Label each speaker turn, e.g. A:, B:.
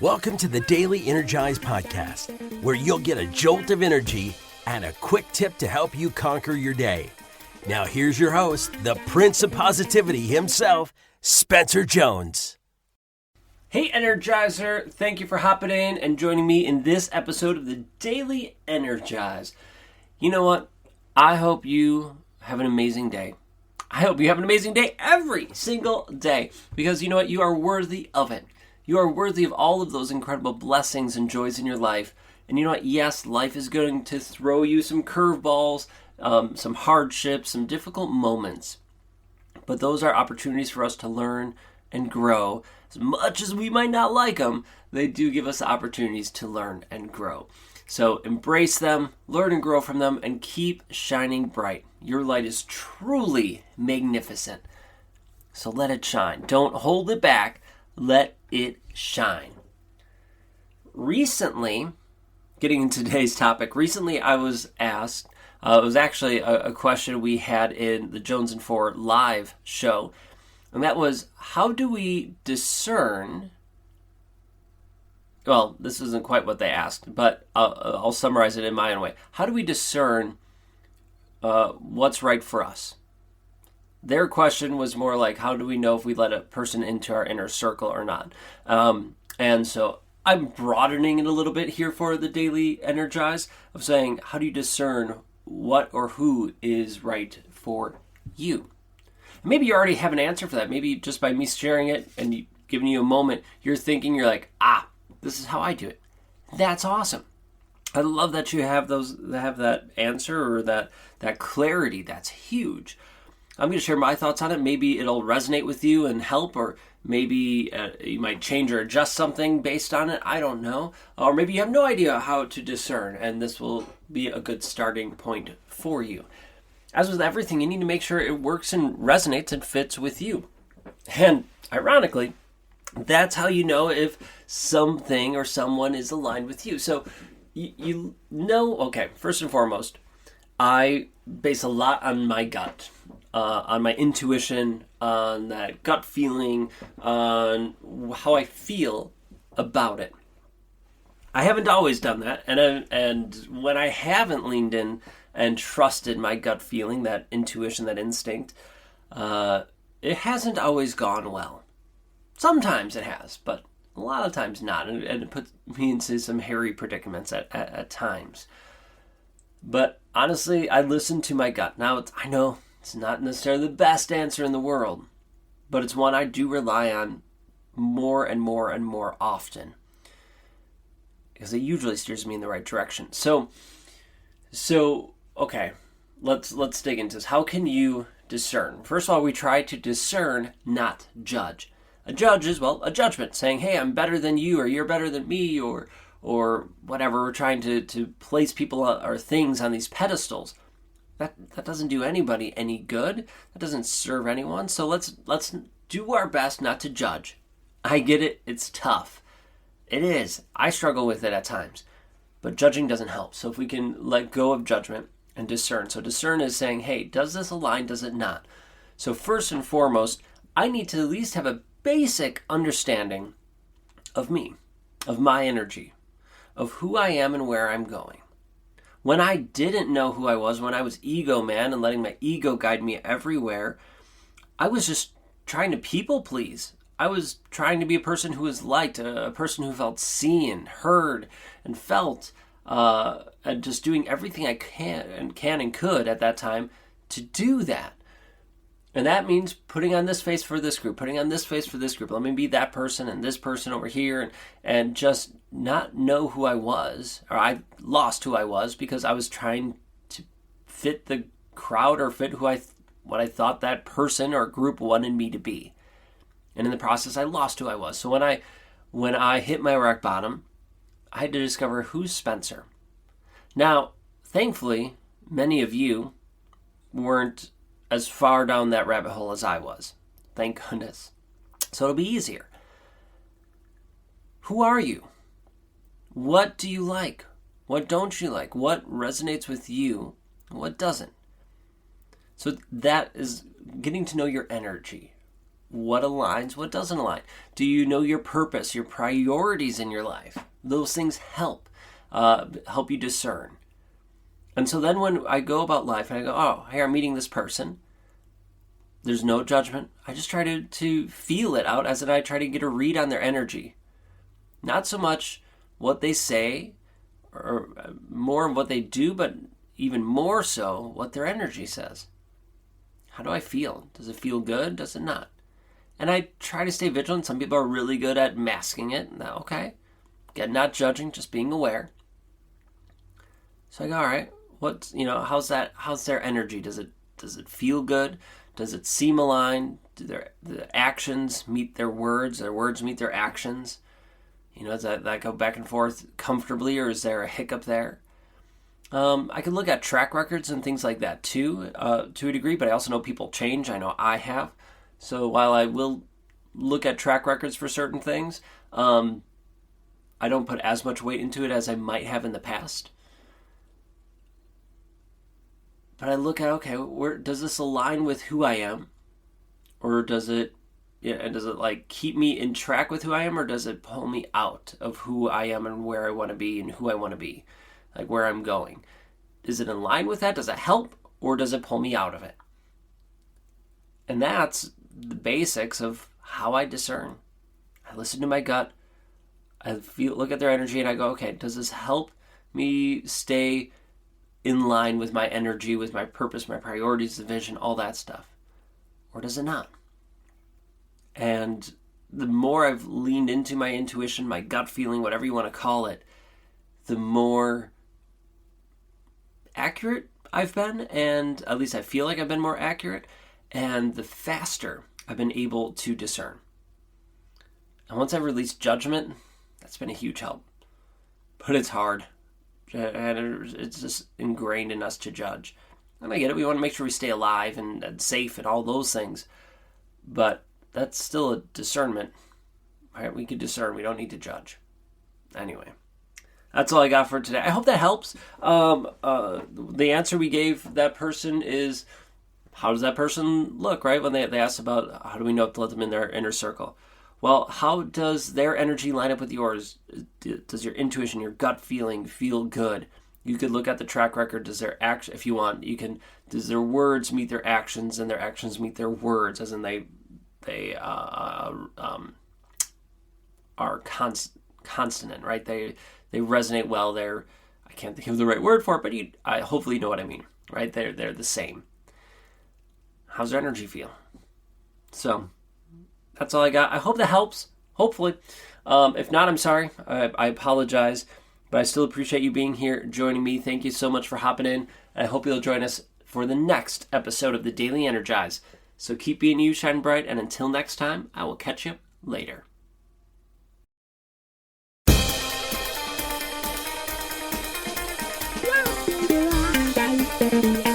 A: Welcome to the Daily Energize Podcast, where you'll get a jolt of energy and a quick tip to help you conquer your day. Now here's your host, the Prince of Positivity himself, Spencer Jones.
B: Hey Energizer, thank you for hopping in and joining me in this episode of the Daily Energize. You know what? I hope you have an amazing day. I hope you have an amazing day every single day, because you know what? You are worthy of it. You are worthy of all of those incredible blessings and joys in your life. And you know what? Yes, life is going to throw you some curveballs, some hardships, some difficult moments. But those are opportunities for us to learn and grow. As much as we might not like them, they do give us opportunities to learn and grow. So embrace them, learn and grow from them, and keep shining bright. Your light is truly magnificent. So let it shine. Don't hold it back. Let it shine. Recently, getting into today's topic, I was asked, it was actually a question we had in the Jonesin For Live Show, and that was, how do we discern, well, this isn't quite what they asked, but I'll summarize it in my own way. How do we discern what's right for us? Their question was more like, how do we know if we let a person into our inner circle or not? And so I'm broadening it a little bit here for the Daily Energize of saying, how do you discern what or who is right for you? Maybe you already have an answer for that. Maybe just by me sharing it and giving you a moment, you're like, this is how I do it. That's awesome. I love that you have that answer or that clarity. That's huge. I'm going to share my thoughts on it. Maybe it'll resonate with you and help, or maybe you might change or adjust something based on it. I don't know. Or maybe you have no idea how to discern, and this will be a good starting point for you. As with everything, you need to make sure it works and resonates and fits with you. And ironically, that's how you know if something or someone is aligned with you. So you know, okay, first and foremost, I base a lot on my gut. On my intuition, on that gut feeling, on how I feel about it. I haven't always done that, and when I haven't leaned in and trusted my gut feeling, that intuition, that instinct, it hasn't always gone well. Sometimes it has, but a lot of times not, and it puts me into some hairy predicaments at times. But honestly, I listen to my gut. Now, I know it's not necessarily the best answer in the world, but it's one I do rely on more and more and more often, because it usually steers me in the right direction. So okay, let's dig into this. How can you discern? First of all, we try to discern, not judge. A judge is, well, a judgment, saying, hey, I'm better than you, or you're better than me, or whatever. We're trying to place people or things on these pedestals. That doesn't do anybody any good. That doesn't serve anyone. So let's do our best not to judge. I get it. It's tough. It is. I struggle with it at times. But judging doesn't help. So if we can let go of judgment and discern. So discern is saying, hey, does this align? Does it not? So first and foremost, I need to at least have a basic understanding of me, of my energy, of who I am and where I'm going. When I didn't know who I was, when I was ego man and letting my ego guide me everywhere, I was just trying to people please. I was trying to be a person who was liked, a person who felt seen, heard, and felt, and just doing everything I can and could at that time to do that. And that means putting on this face for this group, putting on this face for this group. Let me be that person and this person over here, and just not know who I was, or I lost who I was because I was trying to fit the crowd or fit what I thought that person or group wanted me to be. And in the process, I lost who I was. So when I hit my rock bottom, I had to discover who's Spencer. Now, thankfully, many of you weren't as far down that rabbit hole as I was. Thank goodness. So it'll be easier. Who are you? What do you like? What don't you like? What resonates with you? What doesn't? So that is getting to know your energy. what aligns, what doesn't align? Do you know your purpose, your priorities in your life? Those things help you discern. And so then when I go about life and I go, oh, hey, I'm meeting this person, there's no judgment. I just try to feel it out as I try to get a read on their energy. Not so much what they say or more of what they do, but even more so what their energy says. How do I feel? Does it feel good? Does it not? And I try to stay vigilant. Some people are really good at masking it. Okay. Again, not judging, just being aware. So I go, all right, how's their energy? Does it feel good? Does it seem aligned? Do the actions meet their words meet their actions? Does that go back and forth comfortably, or is there a hiccup there? I can look at track records and things like that too, to a degree, but I also know people change. I know I have. So while I will look at track records for certain things, I don't put as much weight into it as I might have in the past. But I look at, okay, where does this align with who I am? Or does it like keep me in track with who I am, or does it pull me out of who I am and where I want to be and who I want to be? Like where I'm going. Is it in line with that? Does it help, or does it pull me out of it? And that's the basics of how I discern. I listen to my gut. I look at their energy and I go, okay, does this help me stay in line with my energy, with my purpose, my priorities, the vision, all that stuff? Or does it not? And the more I've leaned into my intuition, my gut feeling, whatever you want to call it, the more accurate I've been, and at least I feel like I've been more accurate, and the faster I've been able to discern. And once I've released judgment, that's been a huge help. But it's hard. And it's just ingrained in us to judge. And I get it. We want to make sure we stay alive and safe and all those things. But that's still a discernment. Right? We can discern. We don't need to judge. Anyway, that's all I got for today. I hope that helps. The answer we gave that person is, how does that person look, right? When they asked about how do we know to let them in their inner circle. Well, how does their energy line up with yours? Does your intuition, your gut feeling feel good? You could look at the track record. Does their action, if you want, does their words meet their actions and their actions meet their words, as in they are consonant, right? They resonate well. I can't think of the right word for it, but I hopefully know what I mean, right? They're the same. How's their energy feel? So that's all I got. I hope that helps. Hopefully. If not, I'm sorry. I apologize. But I still appreciate you being here, joining me. Thank you so much for hopping in. I hope you'll join us for the next episode of the Daily Energize. So keep being you, shine bright, and until next time, I will catch you later.
C: Yeah.